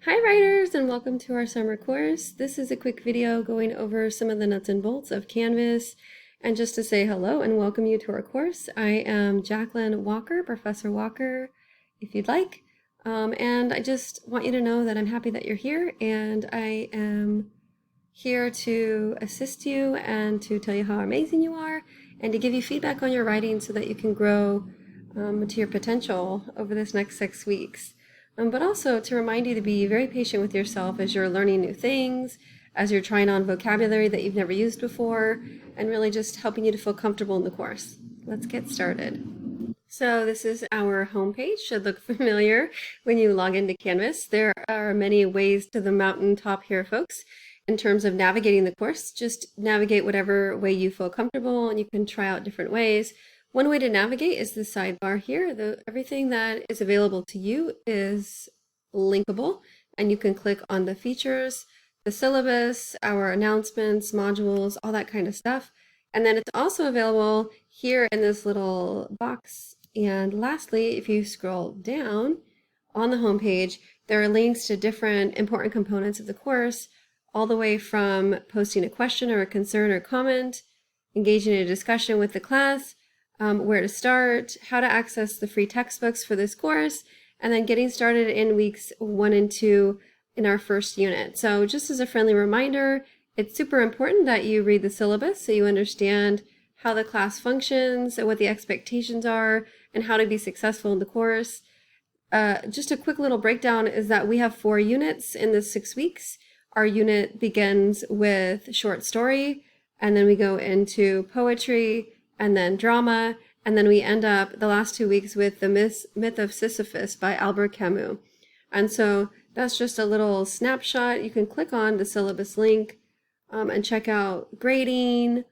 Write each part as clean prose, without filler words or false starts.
Hi writers, and welcome to our summer course. This is a quick video going over some of the nuts and bolts of Canvas. And just to say hello and welcome you to our course, I am Jacqueline Walker, Professor Walker, if you'd like. And I just want you to know that I'm happy that you're here, and I am here to assist you and to tell you how amazing you are and to give you feedback on your writing so that you can grow to your potential over this next 6 weeks. But also to remind you to be very patient with yourself as you're learning new things, as you're trying on vocabulary that you've never used before, and really just helping you to feel comfortable in the course. Let's get started. So this is our homepage. Should look familiar when you log into Canvas. There are many ways to the mountaintop here, folks. In terms of navigating the course, just navigate whatever way you feel comfortable, and you can try out different ways. One way to navigate is the sidebar here. Everything that is available to you is linkable, and you can click on the features, the syllabus, our announcements, modules, all that kind of stuff. And then it's also available here in this little box. And lastly, if you scroll down on the home page, there are links to different important components of the course, all the way from posting a question or a concern or comment, engaging in a discussion with the class, where to start, how to access the free textbooks for this course, and then getting started in weeks 1 and 2 in our first unit. So just as a friendly reminder, it's super important that you read the syllabus so you understand how the class functions and what the expectations are and how to be successful in the course. Just a quick little breakdown is that we have 4 units in the 6 weeks. Our unit begins with short story, and then we go into poetry, and then drama, and then we end up the last 2 weeks with The Myth of Sisyphus by Albert Camus. And so that's just a little snapshot. You can click on the syllabus link and check out grading,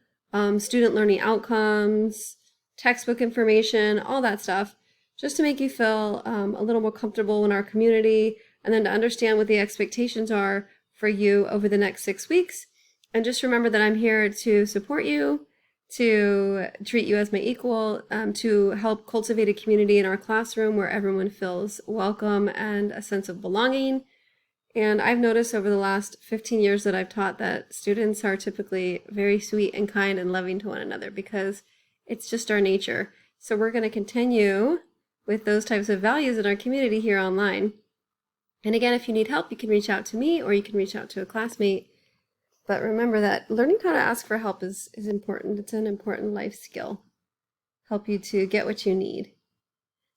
student learning outcomes, textbook information, all that stuff, just to make you feel a little more comfortable in our community, and then to understand what the expectations are for you over the next 6 weeks. And just remember that I'm here to support you, to treat you as my equal, to help cultivate a community in our classroom where everyone feels welcome and a sense of belonging. And I've noticed over the last 15 years that I've taught that students are typically very sweet and kind and loving to one another because it's just our nature. So we're going to continue with those types of values in our community here online. And again, if you need help, you can reach out to me or you can reach out to a classmate. But remember that learning how to ask for help is important. It's an important life skill. Help you to get what you need.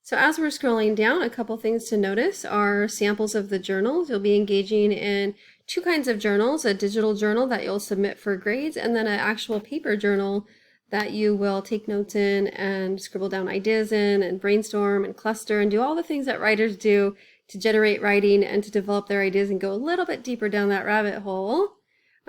So as we're scrolling down, a couple things to notice are samples of the journals. You'll be engaging in 2 kinds of journals, a digital journal that you'll submit for grades, and then an actual paper journal that you will take notes in and scribble down ideas in and brainstorm and cluster and do all the things that writers do to generate writing and to develop their ideas and go a little bit deeper down that rabbit hole.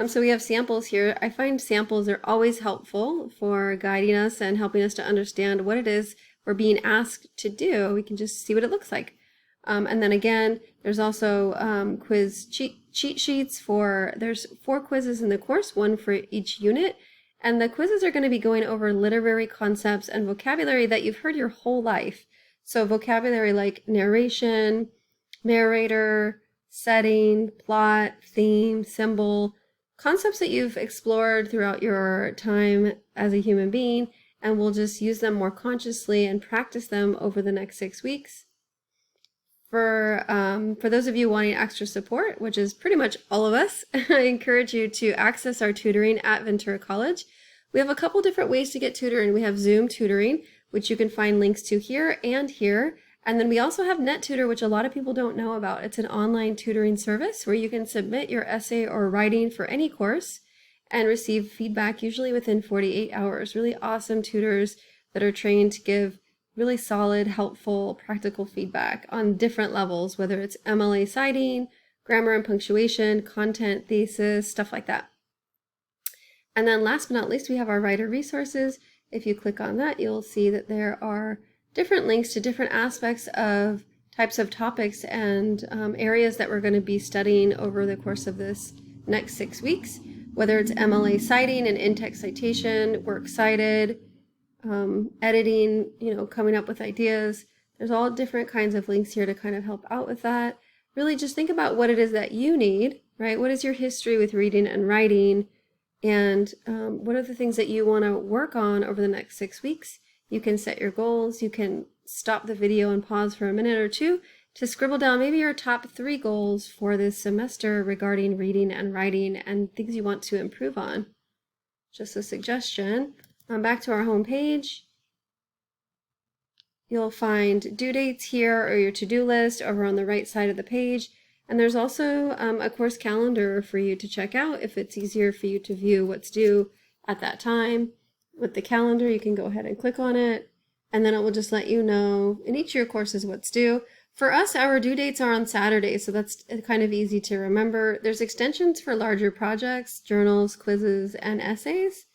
So we have samples here. I find samples are always helpful for guiding us and helping us to understand what it is we're being asked to do. We can just see what it looks like. And then again, there's also quiz cheat sheets there's 4 quizzes in the course, 1 for each unit. And the quizzes are going to be going over literary concepts and vocabulary that you've heard your whole life. So vocabulary like narration, narrator, setting, plot, theme, symbol, concepts that you've explored throughout your time as a human being, and we'll just use them more consciously and practice them over the next 6 weeks. For those of you wanting extra support, which is pretty much all of us, I encourage you to access our tutoring at Ventura College. We have a couple different ways to get tutoring. We have Zoom tutoring, which you can find links to here and here. And then we also have NetTutor, which a lot of people don't know about. It's an online tutoring service where you can submit your essay or writing for any course and receive feedback usually within 48 hours. Really awesome tutors that are trained to give really solid, helpful, practical feedback on different levels, whether it's MLA citing, grammar and punctuation, content, thesis, stuff like that. And then last but not least, we have our writer resources. If you click on that, you'll see that there are different links to different aspects of types of topics and areas that we're going to be studying over the course of this next 6 weeks, whether it's MLA citing and in-text citation, works cited, editing, coming up with ideas. There's all different kinds of links here to kind of help out with that. really just think about what it is that you need, right? What is your history with reading and writing? And what are the things that you want to work on over the next 6 weeks? You can set your goals. You can stop the video and pause for a minute or two to scribble down maybe your top 3 goals for this semester regarding reading and writing and things you want to improve on. Just a suggestion. Back to our home page. You'll find due dates here or your to-do list over on the right side of the page. And there's also a course calendar for you to check out if it's easier for you to view what's due at that time. With the calendar, you can go ahead and click on it, and then it will just let you know in each of your courses what's due. For us, our due dates are on Saturdays, so that's kind of easy to remember. There's extensions for larger projects, journals, quizzes, and essays.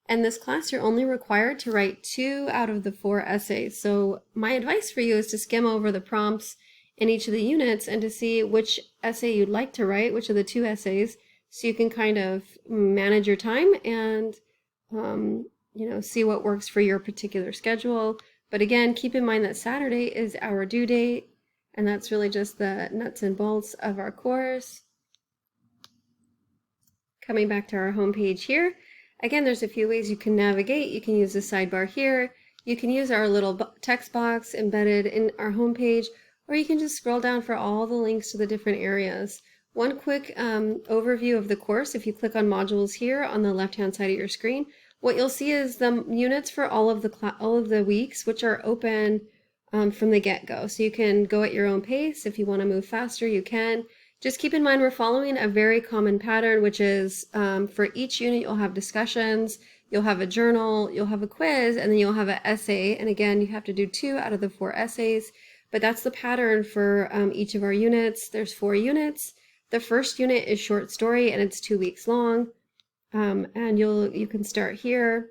And this class, you're only required to write 2 out of the 4 essays. So my advice for you is to skim over the prompts in each of the units and to see which essay you'd like to write, which of the 2 essays, so you can kind of manage your time and see what works for your particular schedule. But again, keep in mind that Saturday is our due date, and that's really just the nuts and bolts of our course. Coming back to our home page here, again, there's a few ways you can navigate. You can use the sidebar here. You can use our little text box embedded in our home page, or you can just scroll down for all the links to the different areas. One quick overview of the course, if you click on modules here on the left-hand side of your screen, what you'll see is the units for all of the weeks, which are open from the get-go. So you can go at your own pace. If you want to move faster, you can. Just keep in mind we're following a very common pattern, which is for each unit you'll have discussions, you'll have a journal, you'll have a quiz, and then you'll have an essay. And again, you have to do 2 out of the 4 essays. But that's the pattern for each of our units. There's 4 units. The first unit is short story, and it's 2 weeks long. And you can start here.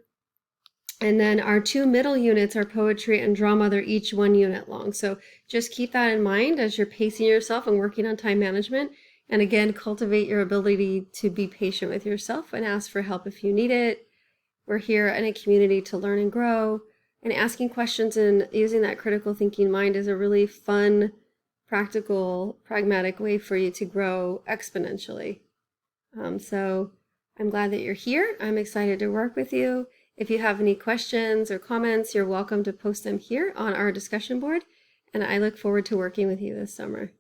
And then our 2 middle units are poetry and drama. They're each 1 unit long. So just keep that in mind as you're pacing yourself and working on time management. And again, cultivate your ability to be patient with yourself and ask for help if you need it. We're here in a community to learn and grow. And asking questions and using that critical thinking mind is a really fun, practical, pragmatic way for you to grow exponentially. So I'm glad that you're here. I'm excited to work with you. If you have any questions or comments, you're welcome to post them here on our discussion board. And I look forward to working with you this summer.